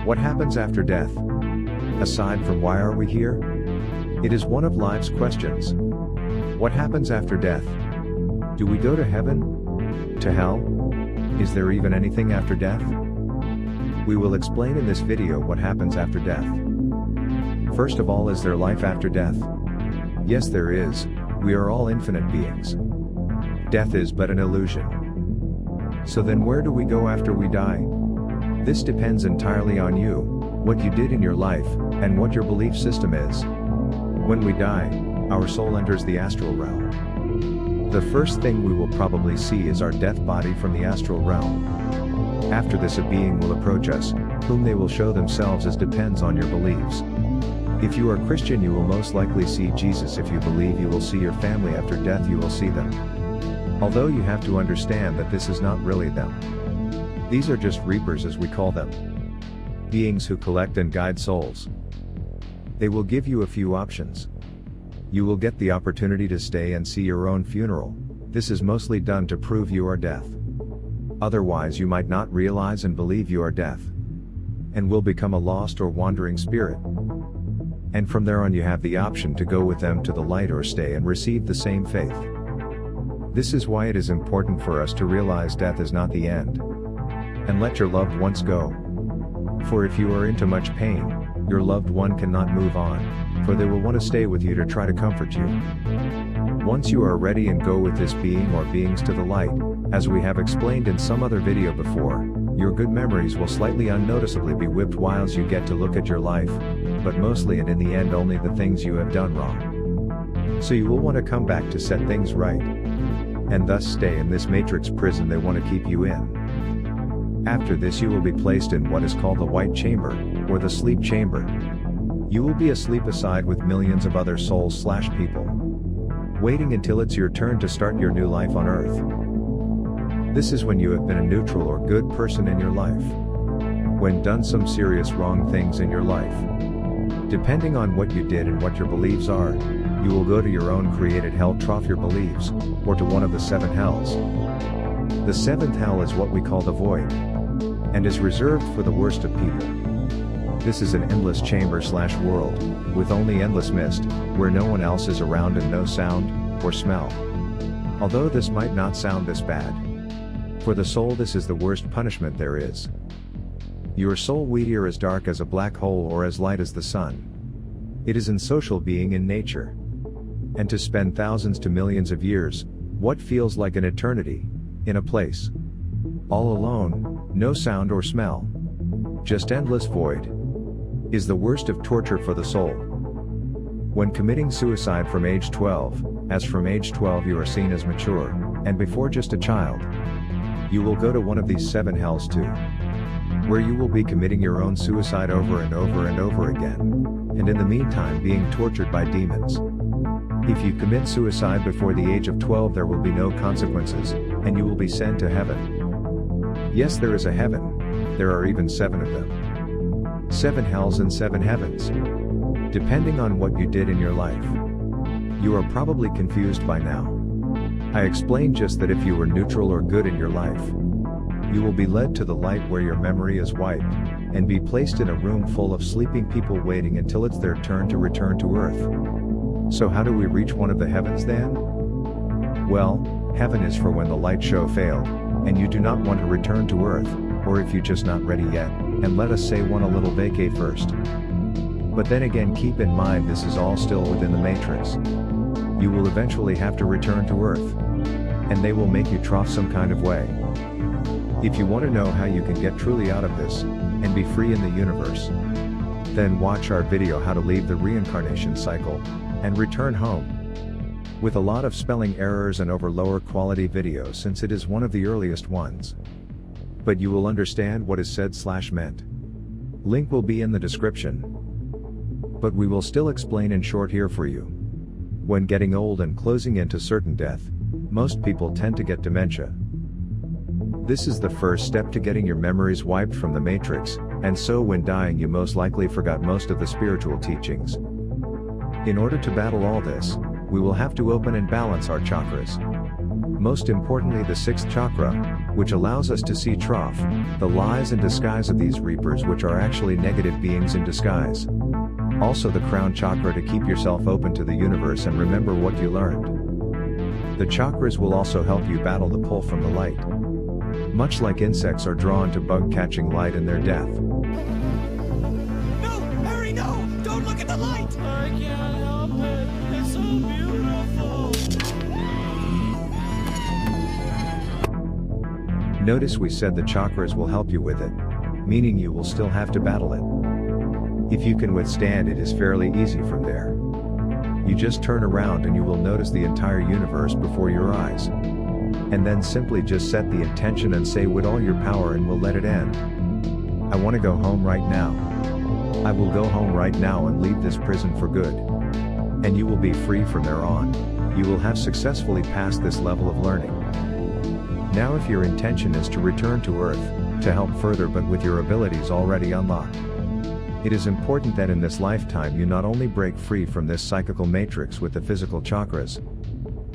What happens after death? Aside from why are we here? It is one of life's questions. What happens after death? Do we go to heaven? To hell? Is there even anything after death? We will explain in this video what happens after death. First of all, is there life after death? Yes, there is. We are all infinite beings. Death is but an illusion. So then where do we go after we die? This depends entirely on you, what you did in your life, and what your belief system is. When we die, our soul enters the astral realm. The first thing we will probably see is our death body from the astral realm. After this, a being will approach us, whom they will show themselves as depends on your beliefs. If you are Christian, you will most likely see Jesus. If you believe you will see your family after death, you will see them. Although you have to understand that this is not really them. These are just reapers, as we call them. Beings who collect and guide souls. They will give you a few options. You will get the opportunity to stay and see your own funeral. This is mostly done to prove you are deaf. Otherwise you might not realize and believe you are deaf, and will become a lost or wandering spirit. And from there on you have the option to go with them to the light or stay and receive the same faith. This is why it is important for us to realize death is not the end. And let your loved ones go. For if you are into much pain, your loved one cannot move on, for they will want to stay with you to try to comfort you. Once you are ready and go with this being or beings to the light, as we have explained in some other video before, your good memories will slightly unnoticeably be whipped whilst you get to look at your life, but mostly and in the end only the things you have done wrong. So you will want to come back to set things right, and thus stay in this matrix prison they want to keep you in. After this you will be placed in what is called the white chamber, or the sleep chamber. You will be asleep aside with millions of other souls/people, waiting until it's your turn to start your new life on earth. This is when you have been a neutral or good person in your life. When done some serious wrong things in your life. Depending on what you did and what your beliefs are, you will go to your own created hell, trough your beliefs, or to one of the 7 hells. The 7th hell is what we call the void, and is reserved for the worst of people. This is an endless chamber/world, with only endless mist, where no one else is around and no sound, or smell. Although this might not sound this bad. For the soul this is the worst punishment there is. Your soul will be as dark as a black hole or as light as the sun. It is an social being in nature. And to spend thousands to millions of years, what feels like an eternity, in a place all alone, no sound or smell, just endless void, is the worst of torture for the soul. When committing suicide from age 12, as from age 12 you are seen as mature, and before just a child, you will go to one of these 7 hells too, where you will be committing your own suicide over and over and over again, and in the meantime being tortured by demons. If you commit suicide before the age of 12 there will be no consequences, and you will be sent to heaven. Yes, there is a heaven. There are even 7 of them. 7 hells and 7 heavens. Depending on what you did in your life. You are probably confused by now. I explained just that if you were neutral or good in your life, you will be led to the light where your memory is wiped, and be placed in a room full of sleeping people waiting until it's their turn to return to earth. So how do we reach one of the heavens then? Well, heaven is for when the light show failed, and you do not want to return to earth, or if you're just not ready yet, and let us say want a little vacay first. But then again keep in mind this is all still within the matrix. You will eventually have to return to earth, and they will make you trough some kind of way. If you want to know how you can get truly out of this, and be free in the universe, then watch our video how to leave the reincarnation cycle, and return home. With a lot of spelling errors and over lower quality videos since it is one of the earliest ones. But you will understand what is said/meant. Link will be in the description. But we will still explain in short here for you. When getting old and closing into certain death, most people tend to get dementia. This is the first step to getting your memories wiped from the matrix, and so when dying you most likely forgot most of the spiritual teachings. In order to battle all this, we will have to open and balance our chakras. Most importantly, the sixth chakra, which allows us to see the lies and disguise of these reapers, which are actually negative beings in disguise. Also the crown chakra, to keep yourself open to the universe and remember what you learned. The chakras will also help you battle the pull from the light. Much like insects are drawn to bug catching light in their death. No! Harry, no! Don't look at the light! I can't help it. It's so beautiful. Notice we said the chakras will help you with it, meaning you will still have to battle it. If you can withstand it, is fairly easy from there. You just turn around and you will notice the entire universe before your eyes. And then simply just set the intention and say with all your power, and we'll let it end. I want to go home right now. I will go home right now and leave this prison for good. And you will be free from there on. You will have successfully passed this level of learning. Now if your intention is to return to Earth, to help further but with your abilities already unlocked, it is important that in this lifetime you not only break free from this psychical matrix with the physical chakras,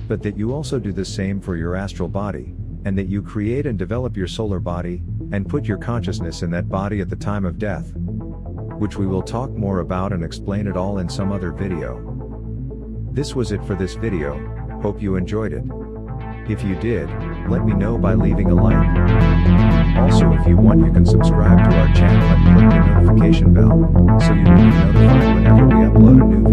but that you also do the same for your astral body, and that you create and develop your solar body, and put your consciousness in that body at the time of death, which we will talk more about and explain it all in some other video. This was it for this video. Hope you enjoyed it. If you did, let me know by leaving a like. Also, if you want, you can subscribe to our channel and click the notification bell, so you will be notified whenever we upload a new